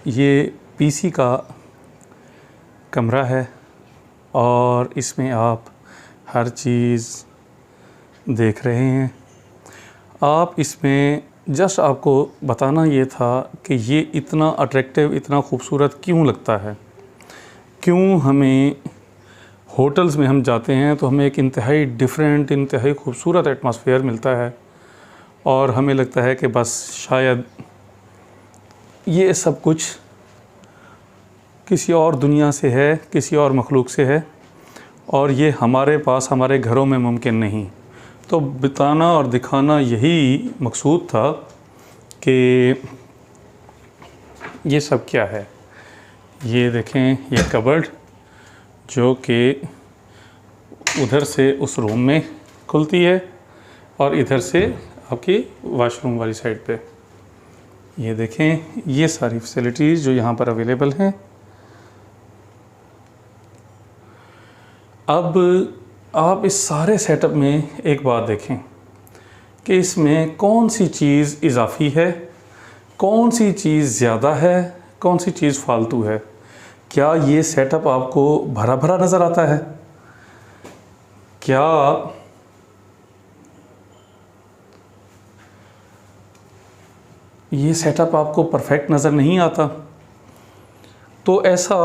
ये पीसी का कमरा है और इसमें आप हर चीज़ देख रहे हैं। आप इसमें जस्ट आपको बताना ये था कि ये इतना अट्रैक्टिव, इतना खूबसूरत क्यों लगता है। क्यों हमें होटल्स में हम जाते हैं तो हमें एक इंतहाई डिफरेंट, इंतहाई खूबसूरत एटमॉस्फेयर मिलता है और हमें लगता है कि बस शायद ये सब कुछ किसी और दुनिया से है, किसी और मखलूक से है और ये हमारे पास, हमारे घरों में मुमकिन नहीं। तो बताना और दिखाना यही मकसूद था कि ये सब क्या है। ये देखें, ये कबर्ड जो कि उधर से उस रूम में खुलती है और इधर से आपकी वॉशरूम वाली साइड पे। ये देखें, ये सारी फैसिलिटीज़ जो यहाँ पर अवेलेबल हैं। अब आप इस सारे सेटअप में एक बात देखें कि इसमें कौन सी चीज़ इजाफी है, कौन सी चीज़ ज़्यादा है, कौन सी चीज़ फालतू है। क्या ये सेटअप आपको भरा भरा नज़र आता है? क्या ये सेटअप आपको परफेक्ट नज़र नहीं आता? तो ऐसा,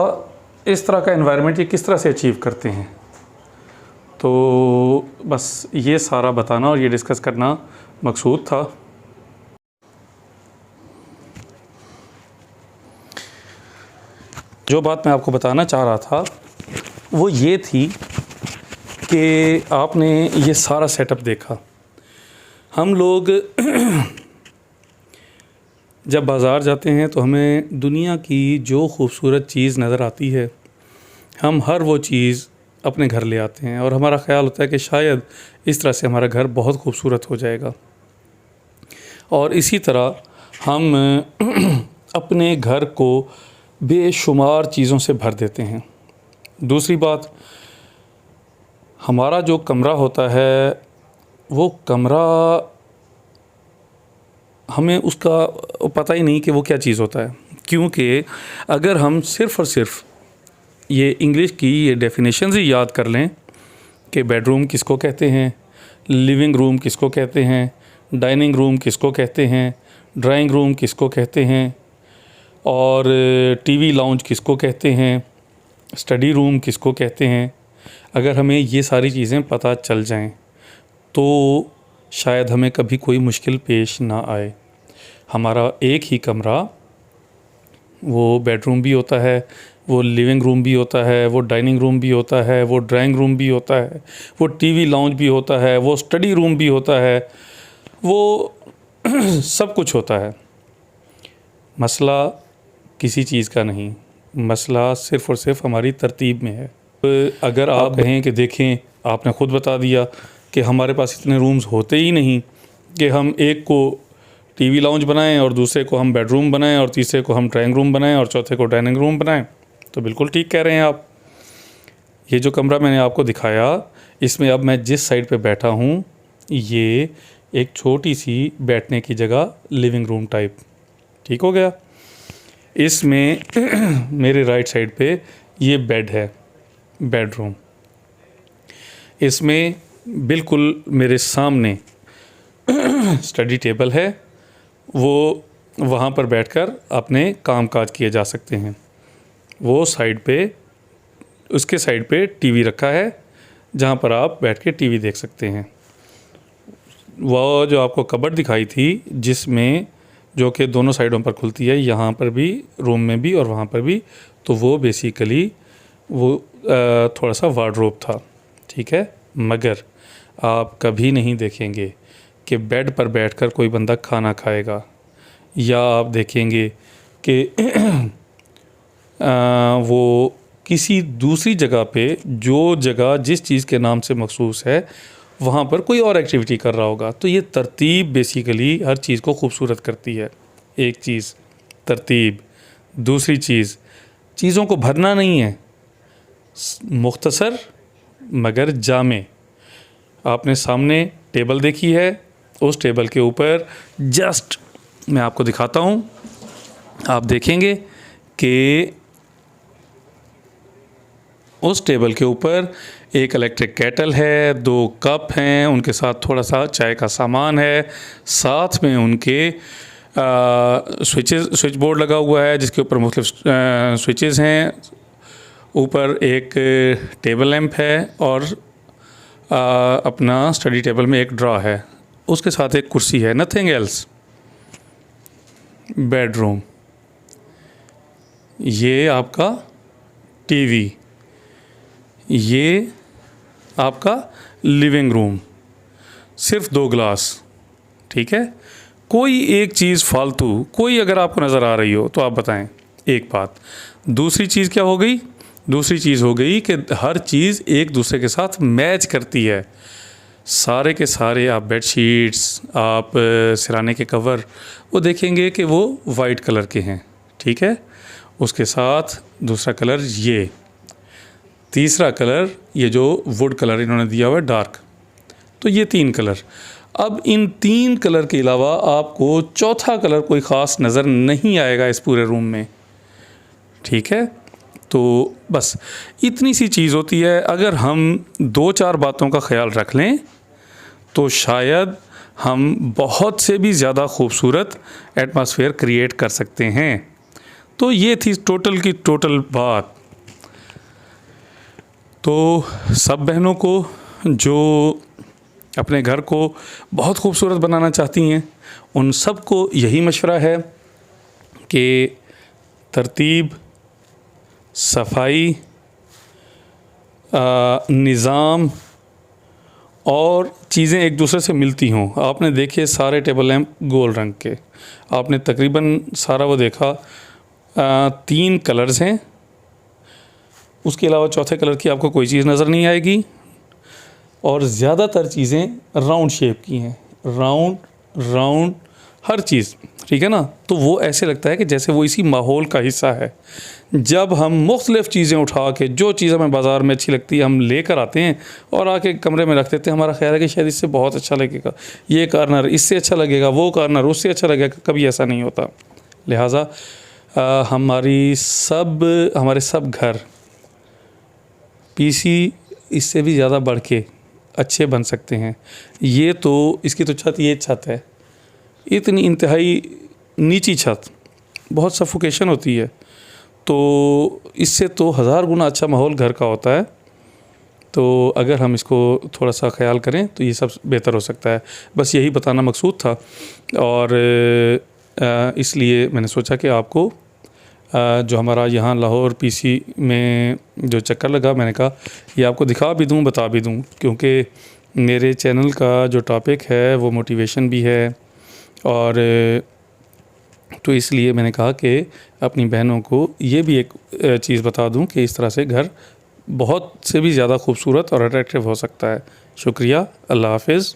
इस तरह का एनवायरनमेंट ये किस तरह से अचीव करते हैं? तो बस ये सारा बताना और ये डिस्कस करना मकसूद था। जो बात मैं आपको बताना चाह रहा था वो ये थी कि आपने ये सारा सेटअप देखा। हम लोग जब बाज़ार जाते हैं तो हमें दुनिया की जो खूबसूरत चीज़ नज़र आती है, हम हर वो चीज़ अपने घर ले आते हैं और हमारा ख़्याल होता है कि शायद इस तरह से हमारा घर बहुत खूबसूरत हो जाएगा। और इसी तरह हम अपने घर को बेशुमार चीज़ों से भर देते हैं। दूसरी बात, हमारा जो कमरा होता है वो कमरा, हमें उसका पता ही नहीं कि वो क्या चीज़ होता है। क्योंकि अगर हम सिर्फ़ और सिर्फ ये इंग्लिश की ये डेफिनेशंस ही याद कर लें कि बेडरूम किसको कहते हैं, लिविंग रूम किसको कहते हैं, डाइनिंग रूम किसको कहते हैं, ड्राइंग रूम किसको कहते हैं और टीवी लाउंज किसको कहते हैं, स्टडी रूम किसको कहते हैं, अगर हमें ये सारी चीज़ें पता चल जाएं तो शायद हमें कभी कोई मुश्किल पेश ना आए। हमारा एक ही कमरा, वो बेडरूम भी होता है, वो लिविंग रूम भी होता है, वो डाइनिंग रूम भी होता है, वो ड्राइंग रूम भी होता है, वो टीवी लाउंज भी होता है, वो स्टडी रूम भी होता है, वो सब कुछ होता है। मसला किसी चीज़ का नहीं, मसला सिर्फ़ और सिर्फ हमारी तरतीब में है। अगर आप कहें कि देखें, आपने ख़ुद बता दिया कि हमारे पास इतने रूम्स होते ही नहीं कि हम एक को टीवी लाउंज बनाएं और दूसरे को हम बेडरूम बनाएं और तीसरे को हम ड्राइंग रूम बनाएं और चौथे को डाइनिंग रूम बनाएं। तो बिल्कुल ठीक कह रहे हैं आप। ये जो कमरा मैंने आपको दिखाया, इसमें अब मैं जिस साइड पे बैठा हूँ ये एक छोटी सी बैठने की जगह, लिविंग रूम टाइप, ठीक हो गया। इसमें मेरे राइट साइड पे ये बेड है, बेडरूम। इसमें बिल्कुल मेरे सामने स्टडी टेबल है, वो वहाँ पर बैठकर अपने कामकाज किए जा सकते हैं। वो साइड पे, उसके साइड पे टीवी रखा है जहाँ पर आप बैठ के टीवी देख सकते हैं। वो जो आपको कबर्ड दिखाई थी जिसमें, जो कि दोनों साइडों पर खुलती है, यहाँ पर भी, रूम में भी और वहाँ पर भी, तो वो बेसिकली वो थोड़ा सा वार्डरोब था, ठीक है। मगर आप कभी नहीं देखेंगे कि बेड पर बैठकर कोई बंदा खाना खाएगा, या आप देखेंगे कि वो किसी दूसरी जगह पे, जो जगह जिस चीज़ के नाम से मखसूस है, वहाँ पर कोई और एक्टिविटी कर रहा होगा। तो ये तरतीब बेसिकली हर चीज़ को खूबसूरत करती है। एक चीज़ तरतीब, दूसरी चीज़ चीज़ों को भरना नहीं है, मुख्तसर मगर जामे। आपने सामने टेबल देखी है, उस टेबल के ऊपर जस्ट मैं आपको दिखाता हूँ, आप देखेंगे कि उस टेबल के ऊपर एक इलेक्ट्रिक केटल है, 2 कप हैं, उनके साथ थोड़ा सा चाय का सामान है, साथ में उनके स्विच बोर्ड लगा हुआ है जिसके ऊपर मुख्तलिफ स्विचेस हैं, ऊपर एक टेबल लैंप है और अपना स्टडी टेबल में एक ड्रॉ है, उसके साथ एक कुर्सी है, नथिंग एल्स। बेडरूम, ये आपका टीवी, ये आपका लिविंग रूम, सिर्फ 2 ग्लास, ठीक है। कोई एक चीज़ फालतू कोई अगर आपको नज़र आ रही हो तो आप बताएं। एक बात। दूसरी चीज़ क्या हो गई? दूसरी चीज़ हो गई कि हर चीज़ एक दूसरे के साथ मैच करती है। सारे के सारे आप बेडशीट्स, आप सिराने के कवर, वो देखेंगे कि वो वाइट कलर के हैं, ठीक है। उसके साथ दूसरा कलर ये, तीसरा कलर ये जो वुड कलर इन्होंने दिया हुआ है डार्क, तो ये 3 कलर। अब इन 3 कलर के अलावा आपको चौथा कलर कोई ख़ास नज़र नहीं आएगा इस पूरे रूम में, ठीक है। तो बस इतनी सी चीज़ होती है। अगर हम 2-4 बातों का ख्याल रख लें तो शायद हम बहुत से भी ज़्यादा खूबसूरत एटमॉस्फेयर क्रिएट कर सकते हैं। तो ये थी टोटल की टोटल बात। तो सब बहनों को जो अपने घर को बहुत खूबसूरत बनाना चाहती हैं, उन सब को यही मशवरा है कि तरतीब, सफाई, निज़ाम और चीज़ें एक दूसरे से मिलती हों। आपने देखिए सारे टेबल लैंप गोल रंग के, आपने तकरीबन सारा वो देखा, 3 कलर्स हैं, उसके अलावा चौथे कलर की आपको कोई चीज़ नज़र नहीं आएगी। और ज़्यादातर चीज़ें राउंड शेप की हैं, राउंड हर चीज़, ठीक है ना। तो वो ऐसे लगता है कि जैसे वो इसी माहौल का हिस्सा है। जब हम मुख्तलिफ़ चीज़ें उठा के, जो चीज़ हमें बाज़ार में अच्छी लगती है हम लेकर आते हैं और आके कमरे में रख देते हैं, हमारा ख्याल है कि शायद इससे बहुत अच्छा लगेगा, ये कॉर्नर इससे अच्छा लगेगा, वो कॉर्नर उससे अच्छा लगेगा। कभी ऐसा नहीं होता। लिहाजा हमारे सब घर पीसी इससे भी ज़्यादा बढ़ के अच्छे बन सकते हैं। ये तो इसकी तो छत, ये छत है, इतनी इंतहाई नीची छत, बहुत सफोकेशन होती है। तो इससे तो 1000 गुना अच्छा माहौल घर का होता है। तो अगर हम इसको थोड़ा सा ख्याल करें तो ये सब बेहतर हो सकता है। बस यही बताना मकसूद था और इसलिए मैंने सोचा कि आपको जो हमारा यहाँ लाहौर पीसी में जो चक्कर लगा, मैंने कहा ये आपको दिखा भी दूँ, बता भी दूँ, क्योंकि मेरे चैनल का जो टॉपिक है वो मोटिवेशन भी है। और तो इसलिए मैंने कहा कि अपनी बहनों को ये भी एक चीज़ बता दूँ कि इस तरह से घर बहुत से भी ज़्यादा खूबसूरत और अट्रैक्टिव हो सकता है। शुक्रिया, अल्लाह हाफ़िज़।